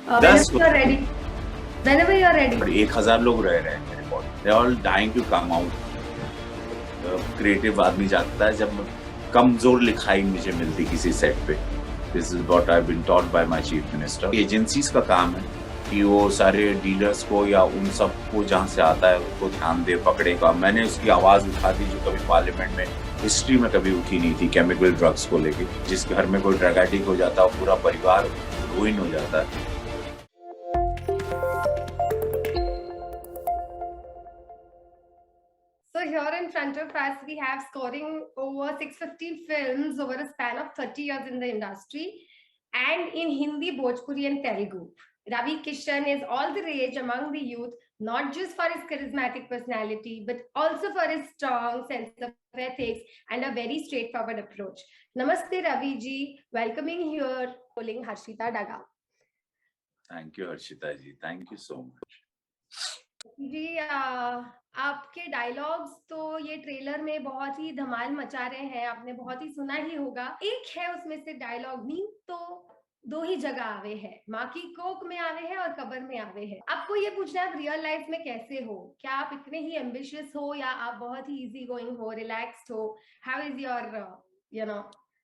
10 Whenever you're ready. Whenever you're ready. 1000 लोग रह रहे हैं मेरे body, they all dying to come out. Creative आदमी चाहता है जब कमजोर लिखाई मुझे मिलती किसी सेट पे। This is what I have been taught by my chief minister. Agencies का काम है कि वो सारे डीलर्स को या उन सब को जहाँ से आता है उसको ध्यान दे, पकड़ेगा। मैंने उसकी आवाज उठा दी जो कभी पार्लियामेंट में हिस्ट्री में कभी उठी नहीं थी, केमिकल ड्रग्स को लेके। जिस घर में कोई ड्रग एडिक्ट हो जाता है पूरा परिवार रुइन हो जाता है। So here in front of us, we have scoring over 650 films over a span of 30 years in the industry, and in Hindi, Bhojpuri, and Telugu. Ravi Kishan is all the rage among the youth, not just for his charismatic personality, but also for his strong sense of ethics and a very straightforward approach. Namaste, Ravi ji. Welcoming here, calling Harshita Daga. Thank you Harshita ji, thank you so much ji. आपके डायलॉग्स तो ये trailer में बहुत ही धमाल मचा रहे हैं, आपने बहुत ही सुना ही होगा। एक है उसमें से डायलॉग, नींद तो दो ही जगह आवे है, माँ की कोख में आवे है और कब्र में आवे है। आपको ये पूछना है, आप रियल लाइफ में कैसे हो? क्या आप इतने ही एम्बिशियस हो या आप बहुत ही इजी गोइंग हो, रिलैक्स्ड हो? How is your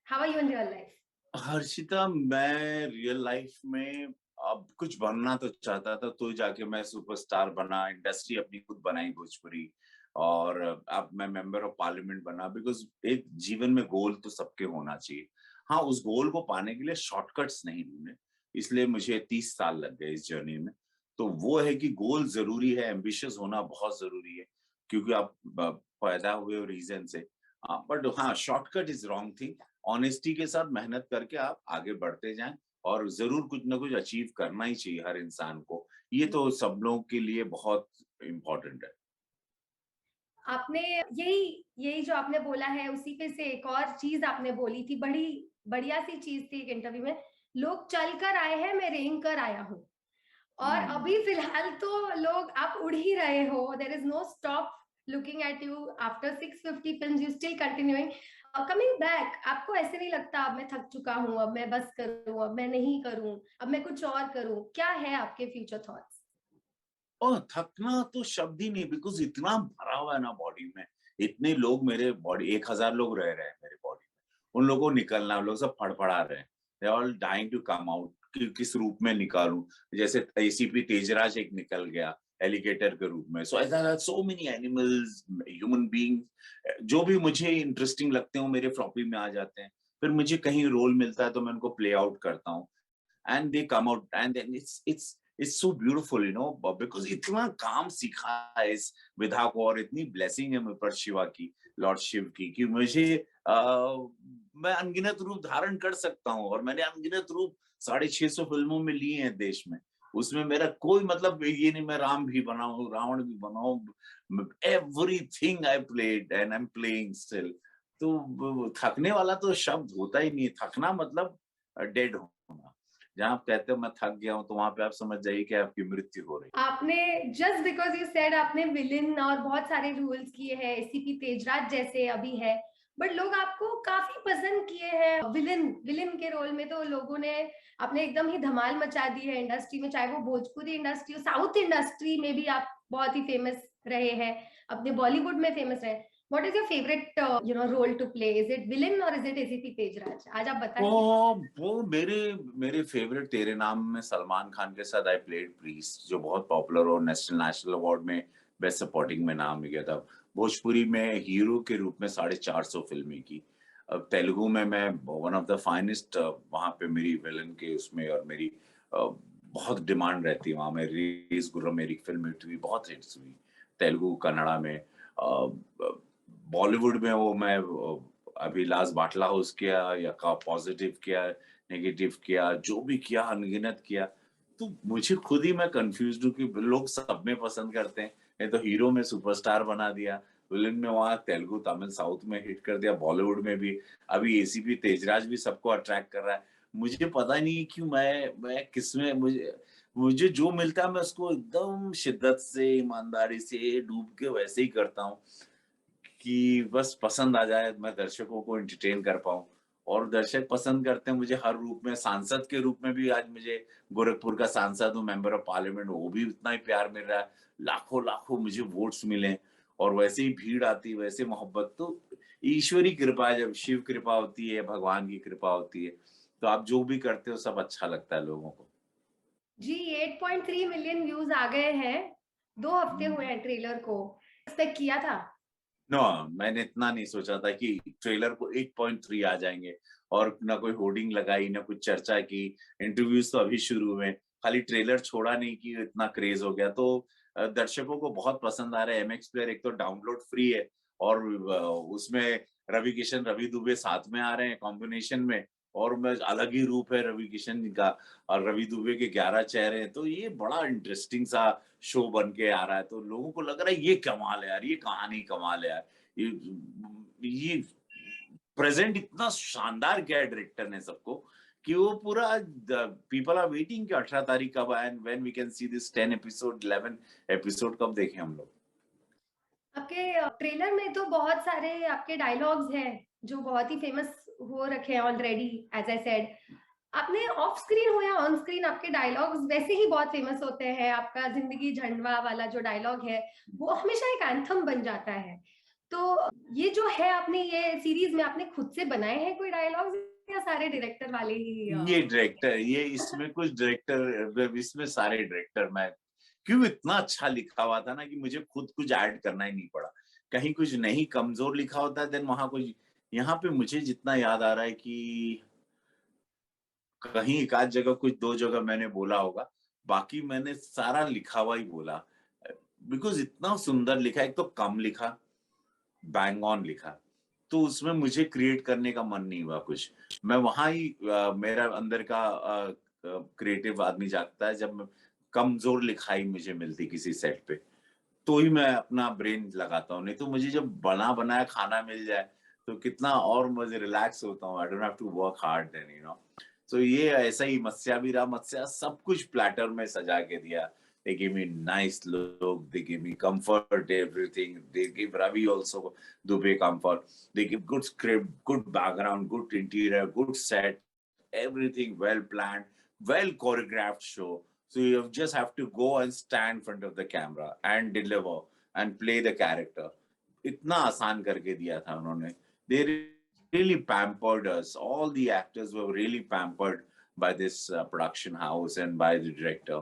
how are you in real life? Harshita, मैं रियल लाइफ में अब कुछ बनना तो चाहता था, तो जाके मैं सुपरस्टार बना, इंडस्ट्री अपनी खुद बनाई भोजपुरी, और अब मैं मेंबर ऑफ पार्लियामेंट बना। बिकॉज एक जीवन में गोल तो सबके होना चाहिए। हाँ, उस गोल को पाने के लिए शॉर्टकट्स नहीं ढूंढे, इसलिए मुझे 30 साल लग गए इस जर्नी में। तो वो है कि गोल जरूरी है, एम्बिशियस होना बहुत जरूरी है, क्योंकि आप पैदा हुए रीजन से। बट हाँ, shortcut is wrong thing. Honesty के साथ मेहनत करके आप आगे बढ़ते जाएं, और जरूर कुछ ना कुछ अचीव करना ही चाहिए हर इंसान को। ये तो सब लोगों के लिए बहुत इम्पोर्टेंट है। आपने यही यही जो आपने बोला है, उसी पे से एक और चीज आपने बोली थी, बड़ी बढ़िया सी चीज थी एक इंटरव्यू में। लोग चल कर आए हैं, मैं रेंग कर आया हूँ। और अभी फिलहाल तो लोग, आप उड़ ही रहे हो। There is no stop looking at you after 650 films, you still continuing, coming back. आपको ऐसे नहीं लगता अब मैं थक चुका हूँ, अब मैं बस करूँ, अब मैं नहीं करूँ, अब मैं कुछ और करूँ? क्या है आपके फ्यूचर थॉट्स? और थकना तो शब्द ही नहीं, बिकॉज इतना भरा हुआ है ना बॉडी में। इतने लोग मेरे बॉडी, 1000 लोग रह रहे हैं मेरे बॉडी में। उन लोगों को निकलना, उन लोग सब फड़फड़ा रहे हैं। They all dying to come out कि किस रूप में निकालूं। जैसे एसीपी तेजराज एक निकल गया एलिगेटर के रूप में। सो ऐसा so many animals, human being जो भी मुझे इंटरेस्टिंग लगते हो मेरे फ्लॉपी में आ जाते हैं। फिर मुझे कहीं रोल मिलता है तो मैं उनको प्ले आउट करता हूँ, and they come out, and then it's so beautiful, because इतना काम सीखा है इस विधा को, और इतनी ब्लेसिंग है मुझ पर शिवा की, लॉर्ड शिव की, कि मुझे मैं अनगिनत रूप धारण कर सकता हूँ। और मैंने अनगिनत रूप 650 फिल्मों में लिए हैं देश में। उसमें मेरा कोई मतलब ये नहीं मैं राम भी बनाऊं, रावण भी बनाऊं। Everything I played and I am playing still. तो थकने वाला तो शब्द होता ही नहीं। थकना मतलब डेड होना। जहाँ आप कहते हो मैं थक गया हूँ, तो वहां पे आप समझ जाइए कि आपकी मृत्यु हो रही आपने जस्ट बिकॉज यू सेड, आपने विलेन और बहुत सारे रोल्स किए हैं, एसीपी तेजराज जैसे अभी है, बट लोग आपको काफी पसंद किए हैं विलेन। विलेन के रोल में तो लोगों ने, आपने एकदम ही धमाल मचा दी है इंडस्ट्री में, चाहे वो भोजपुरी इंडस्ट्री हो, साउथ इंडस्ट्री में भी आप बहुत ही फेमस रहे हैं, अपने बॉलीवुड में फेमस रहे। What is your favourite role to play? Is it villain और इज इट एसीपी तेजराज? आज आप वो बताएं। वो मेरे मेरे फेवरेट तेरे नाम में सलमान खान के साथ आई प्लेड प्रीस्ट, जो बहुत पॉपुलर और नेशनल अवार्ड में बेस्ट सपोर्टिंग में नाम गया था। भोजपुरी में हीरो के रूप में 450 फिल्में की। अब तेलुगु में मैं वन ऑफ द फाइनेस्ट, वहां पे मेरी विलन के उसमें, और मेरी बहुत डिमांड रहती है वहां। मेरी रेस गुर्रम मेरी फिल्म हिट हुई, बहुत हिट्स हुई तेलुगु कन्नड़ा में। बॉलीवुड में वो मैं अभी लास्ट बाटला हाउस किया, या का पॉजिटिव किया, नेगेटिव किया, जो भी किया अनगिनत किया। तो मुझे खुद ही मैं कंफ्यूज हूँ कि लोग सब में पसंद करते हैं। ये तो हीरो में सुपरस्टार बना दिया, विलन में वहां तेलुगु तमिल साउथ में हिट कर दिया, बॉलीवुड में भी अभी एसीपी तेजराज भी सबको अट्रैक्ट कर रहा है। मुझे पता नहीं क्यों मैं किसमें, मुझे मुझे जो मिलता है मैं उसको एकदम शिद्दत से, ईमानदारी से डूब के वैसे ही करता हूँ, कि बस पसंद आ जाए, मैं दर्शकों को एंटरटेन कर पाऊं। और दर्शक पसंद करते हैं मुझे हर रूप में, सांसद के रूप में भी आज मुझे गोरखपुर का सांसद हूँ, मेंबर ऑफ पार्लियामेंट, वो भी उतना ही प्यार मिल रहा है। लाखों-लाखों मुझे वोट्स मिले और वैसे ही भीड़ आती है, वैसे मोहब्बत। तो ईश्वरी कृपा है, जब शिव कृपा होती है, भगवान की कृपा होती है, तो आप जो भी करते हो सब अच्छा लगता है लोगों को। जी, 8.3 मिलियन व्यूज़ आ गए हैं। 2 हफ्ते हुए हुँ। हैं ट्रेलर को। एक्सपेक्ट किया था? नो, मैंने इतना नहीं सोचा था कि ट्रेलर को 8.3 आ जाएँगे और ना कोई होर्डिंग लगाई, ना कुछ चर्चा की, इंटरव्यूज़ तो अभी शुरू हुए। खाली ट्रेलर छोड़ा नहीं कि इतना क्रेज़ हो गया। तो दर्शकों को बहुत पसंद आ रहा है। एमएक्स प्लेयर एक तो डाउनलोड फ्री है और उसमें रवि किशन, रवि दुबे साथ में आ रहे हैं कॉम्बिनेशन में और मैं अलग ही रूप है रवि किशन का और रवि दुबे के 11 चेहरे हैं। तो ये बड़ा इंटरेस्टिंग सा शो बन के आ रहा है। तो लोगों को लग रहा है ये कमाल है यार, ये कहानी कमाल है यार। ये प्रेजेंट इतना शानदार किया है डायरेक्टर ने सबको कि वो पूरा पीपल आर वेटिंग कि 18 तारीख कब आए and when we can see this 10 episode 11 episode कब देखें हम लोग। आपके ट्रेलर में तो बहुत सारे आपके डायलॉग्स हैं, जो बहुत ही फेमस हो रखे हैं ऑलरेडी एज़ आई सेड। आपने ऑफ स्क्रीन हो या ऑन स्क्रीन आपके डायलॉग्स वैसे ही बहुत फेमस होते हैं। आपका ज़िंदगी झंडवा वाला जो डायलॉग है, वो हमेशा एक एंथम बन जाता है। तो ये जो है आपने ये सीरीज़ में आपने खुद से बनाए हैं कोई डायलॉग्स या सारे डायरेक्टर वाले ही ये डायरेक्टर ये इसमें कुछ डायरेक्टर इसमें सारे डायरेक्टर मैं क्यों इतना अच्छा लिखा हुआ था ना कि मुझे खुद कुछ ऐड करना ही नहीं पड़ा। कहीं कुछ नहीं कमजोर लिखा होता है देन वहां कुछ यहाँ पे मुझे जितना याद आ रहा है कि कहीं एक आध जगह कुछ 2 जगह मैंने बोला होगा, बाकी मैंने सारा लिखा हुआ ही बोला। बिकॉज़ इतना सुंदर लिखा है, एक तो कम लिखा, बैंग ऑन लिखा, तो उसमें मुझे क्रिएट करने का मन नहीं हुआ कुछ। मैं वहाँ ही मेरा अंदर का क्रिएटिव आदमी जागता है जब मैं कमज़ोर लिखाई मुझे मिलती किसी सेट पे, तो ही मैं अपना ब्रेन लगाता हूँ, नहीं तो मुझे जब बना-बनाया खाना मिल जाए, तो कितना और मुझे रिलैक्स होता हूँ, I don't have to work hard then तो ये ऐसा ही मत्स्या भी रहा, मत्स्या सब कुछ प्लैटर में सजा के दिया। They gave me nice look, they gave me comfort, everything. They give Ravi also Dubey comfort. They give good script, good background, good interior, good set, everything well planned, well choreographed show. So you just have to go and stand in front of the camera and deliver and play the character. इतना आसान करके दिया था उन्होंने। They really pampered us. All the actors were really pampered by this production house and by the director.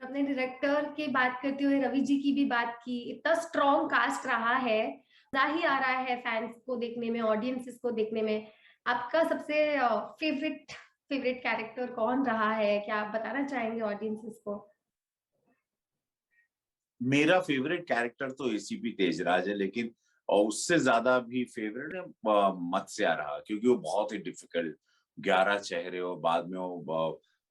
अपने director की बात करते हुए रवि जी की भी बात की। इतना स्ट्रॉन्ग कास्ट रहा है, मज़ा ही आ रहा है फैन्स को देखने में, ऑडियंसेस को देखने में। आपका सबसे फेवरेट फेवरेट कैरेक्टर कौन रहा है? क्या आप बताना चाहेंगे ऑडियंसेस को? मेरा फेवरेट कैरेक्टर तो एसीपी तेजराज है लेकिन और उससे ज्यादा भी फेवरेट है मत्स्या रहा क्योंकि वो बहुत ही डिफिकल्ट 11 चेहरे और बाद में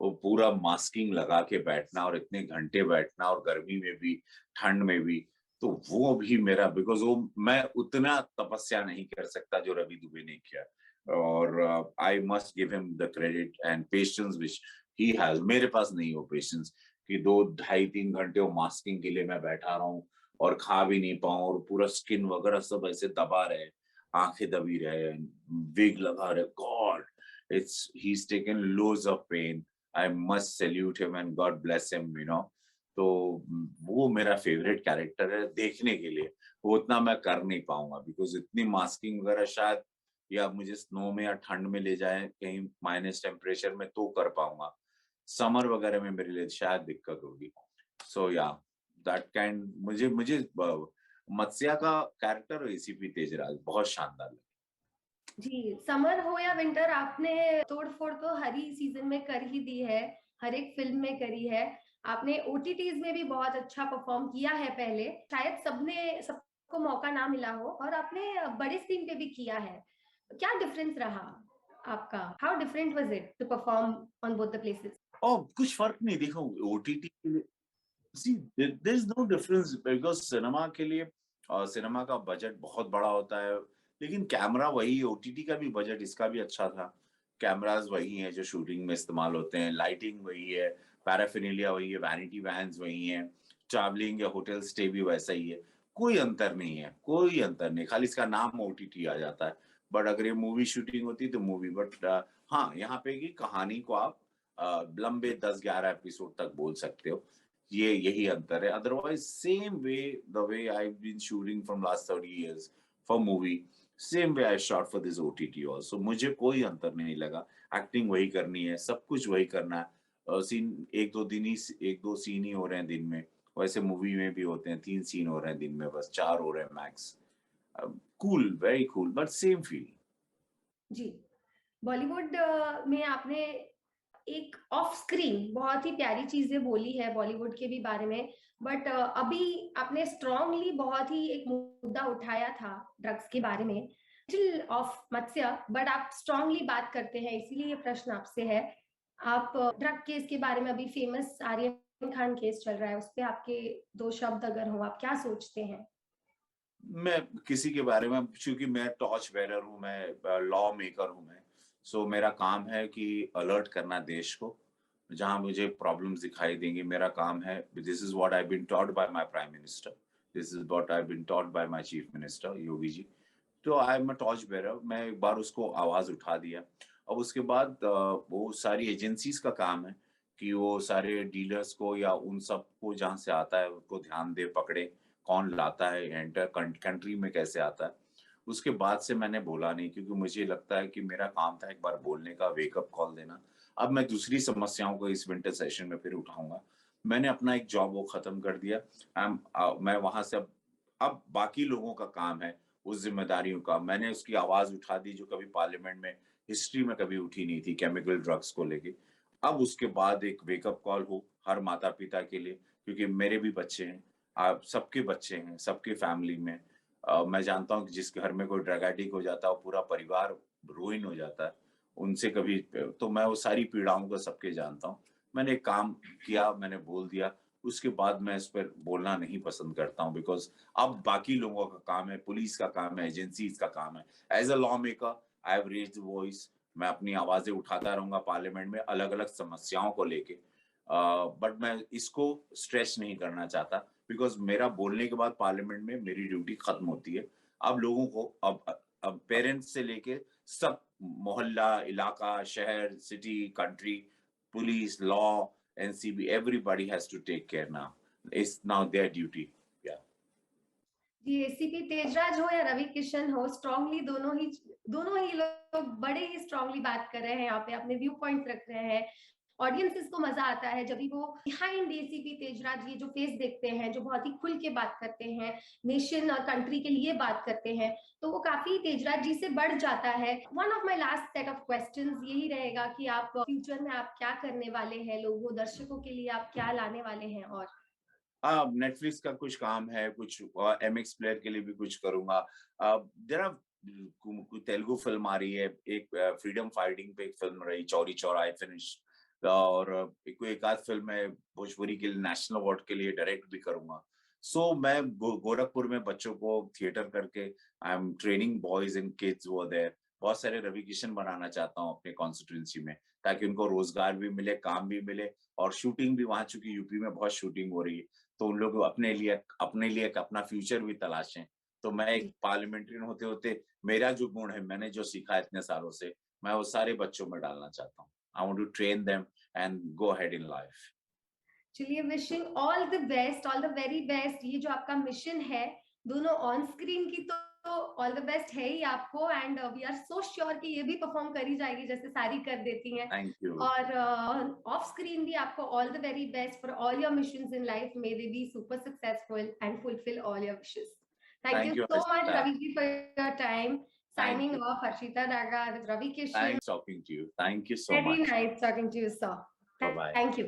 वो पूरा मास्किंग लगा के बैठना और इतने घंटे बैठना और गर्मी में भी ठंड में भी तो वो भी मेरा बिकॉज वो मैं उतना तपस्या नहीं कर सकता जो रवि दुबे ने किया और I must give him the credit and patience which he has मेरे पास नहीं हो पेशेंस कि 2 ढाई 3 घंटे वो मास्किंग के लिए मैं बैठा रहा हूँ और खा भी नहीं पाऊँ और पूरा स्किन वगैरह सब ऐसे दबा रहे, आंखें दबी रहे, विग लगा रहे, God it's he is taken loads of pain. I must salute him and God bless him. तो वो मेरा फेवरेट कैरेक्टर है देखने के लिए। वो उतना मैं कर नहीं पाऊंगा बिकॉज इतनी मास्किंग वगैरह शायद या मुझे स्नो में या ठंड में ले जाए कहीं माइनस टेम्परेचर में तो कर पाऊंगा। समर वगैरह में मेरे लिए शायद दिक्कत होगी। सो या दैट काइंड मुझे मुझे मत्स्या का कैरेक्टर और एसीपी तेजराज बहुत शानदार लगे। जी, समर हो या विंटर आपने तोड़-फोड़ तो हर ही सीज़न में कर ही दी है, हर एक फ़िल्म में करी है। आपने ओटीटीज़ में भी बहुत अच्छा परफ़ॉर्म किया है पहले, शायद सबको मौका ना मिला हो और आपने बड़े स्क्रीन पे भी किया है। क्या डिफरेंस रहा आपका? How different was it to perform on both the places? और कुछ फर्क नहीं देखो ओटीटी के लिए see there is no difference because cinema के लिए सिनेमा का बजट बहुत बड़ा होता है लेकिन कैमरा वही है ओटीटी का भी बजट इसका भी अच्छा था। कैमरास वही हैं जो शूटिंग में इस्तेमाल होते हैं, लाइटिंग वही है, पैराफिनेलिया वही है, वैनिटी वैन्स वही हैं, ट्रैवलिंग या होटल स्टे भी वैसा ही है। कोई अंतर नहीं है, कोई अंतर नहीं, खाली इसका नाम ओटीटी आ जाता है। बट अगर ये मूवी शूटिंग होती तो मूवी, बट हाँ, यहाँ पे की कहानी को आप लंबे 10-11 एपिसोड तक बोल सकते हो, ये यही अंतर है। Otherwise same way, the way I been shooting from last 30 years for movie, same way I shot for this OTT also. मुझे कोई अंतर नहीं लगा, एक्टिंग वही करनी है, सब कुछ वही करना है। सीन एक दो सीन ही हो रहे हैं दिन में, वैसे मूवी में भी होते हैं 3 सीन हो रहे हैं दिन में, बस 4 हो रहे हैं max. Cool, very cool, but same feeling. जी। बॉलीवुड में आपने एक ऑफ स्क्रीन बहुत ही प्यारी चीजें बोली है बॉलीवुड के भी बारे में, बट अभी आपने स्ट्रांगली बहुत ही एक मुद्दा उठाया था ड्रग्स के बारे में, ऑफ मत्स्य, बट आप स्ट्रांगली बात करते हैं, इसीलिए ये प्रश्न आपसे है। आप ड्रग केस के बारे में, अभी फेमस आर्यन खान केस चल रहा है, उस पर आपके 2 शब्द अगर हो, आप क्या सोचते हैं? मैं किसी के बारे में, क्योंकि मैं टॉर्च बेरर हूँ, मैं लॉ मेकर हूँ मैं, सो मेरा काम है कि अलर्ट करना देश को, जहां मुझे प्रॉब्लम्स दिखाई देंगी मेरा काम है। This is what I been taught by my prime minister, this is what I been taught by my chief minister Yogi ji. तो I am a torch bearer, मैं एक बार उसको आवाज उठा दिया। अब उसके बाद वो सारी एजेंसीज का काम है कि वो सारे डीलर्स को या उन सब को जहाँ से आता है उनको ध्यान दे, पकड़े, कौन लाता है, एंटर कंट्री में कैसे आता है। उसके बाद से मैंने बोला नहीं, क्योंकि मुझे लगता है कि मेरा काम था एक बार बोलने का, वेकअप कॉल देना। अब मैं दूसरी समस्याओं को इस विंटर सेशन में फिर उठाऊंगा। मैंने अपना एक जॉब वो खत्म कर दिया। मैं वहां से अब बाकी लोगों का काम है उस जिम्मेदारियों का। मैंने उसकी आवाज उठा दी जो कभी पार्लियामेंट में हिस्ट्री में कभी उठी नहीं थी, केमिकल ड्रग्स को लेके। अब उसके बाद एक वेकअप कॉल हो हर माता पिता के लिए, क्योंकि मेरे भी बच्चे हैं, आप सबके बच्चे हैं, सबके फैमिली में। मैं जानता हूँ कि जिस घर में कोई ड्रग एडिक्ट हो जाता है वो पूरा परिवार रुइन हो जाता है उनसे कभी, तो मैं वो सारी पीड़ाओं को सबके जानता हूँ। मैंने एक काम किया, मैंने बोल दिया, उसके बाद मैं इस पर बोलना नहीं पसंद करता हूँ, बिकॉज अब बाकी लोगों का काम है, पुलिस का काम है, एजेंसीज का काम है। As a law maker I have raised voice, मैं अपनी आवाजें उठाता रहूंगा पार्लियामेंट में अलग अलग समस्याओं को लेके। बट मैं इसको स्ट्रेच नहीं करना चाहता, बिकॉज मेरा बोलने के बाद पार्लियामेंट में मेरी ड्यूटी खत्म होती है। अब लोगों को, अब पेरेंट्स से लेके सब, मोहल्ला, इलाका, शहर, city, country, police, law, NCB, everybody has to take care now. It's now their duty. Yeah. जी, एसीपी तेजराज हो या रवि किशन हो, स्ट्रांगली दोनों ही लोग बड़े ही स्ट्रांगली बात कर रहे हैं, यहाँ पे अपने व्यू पॉइंट रख रहे हैं। ऑडियंसेस को मजा आता है जब भी वो बिहाइंड एसीपी तेजराज ये जो फेस देखते हैं, जो बहुत ही खुल के बात करते हैं, नेशन और कंट्री के लिए बात करते हैं, तो वो काफी तेजराज जी से बढ़ जाता है। One of my last set of questions यही रहेगा कि आप फ्यूचर में आप क्या करने वाले हैं, लोगों दर्शकों के लिए आप क्या लाने वाले हैं? और हाँ, नेटफ्लिक्स का कुछ काम है, कुछ एमएक्स प्लेयर के लिए भी कुछ करूंगा। देयर आर तेलुगु फिल्म आ रही है, एक फ्रीडम फाइटिंग पे एक फिल्म रही, चौरी चौरा, आई फिनिश। और एक आध फिल्म है भोजपुरी के लिए, नेशनल अवार्ड के लिए डायरेक्ट भी करूंगा। सो मैं गोरखपुर में बच्चों को थिएटर करके I am training boys and kids वो देयर। बहुत सारे रवि किशन बनाना चाहता हूँ अपने कॉन्स्टिट्यूंसी में, ताकि उनको रोजगार भी मिले, काम भी मिले, और शूटिंग भी वहां, चूंकि यूपी में बहुत शूटिंग हो रही है, तो उन लोग अपने लिए एक अपना फ्यूचर भी तलाशें। तो मैं एक पार्लियामेंट्रियन होते होते मेरा जो गुण है, मैंने जो सीखा इतने सालों से, मैं वो सारे बच्चों में डालना चाहता हूँ। I want to train them and go ahead in life. चलिए, wishing all the best, all the very best. ये जो आपका मिशन है, दोनों ऑन स्क्रीन की तो ऑल द बेस्ट है ही आपको, and we are so sure कि ये भी परफॉर्म करी जाएगी जैसे सारी कर देती हैं। Thank you. और ऑफ स्क्रीन भी आपको all the very best for all your missions in life, may they be super successful and fulfil all your wishes. Thank you thank you so much, Harshita. Ravi ji, for your time. Thank Signing you. off, Harshita Daga with Ravi Kishan. Thanks talking to you, thank you so Very much. nice talking to you, sir. Bye bye. Thank you.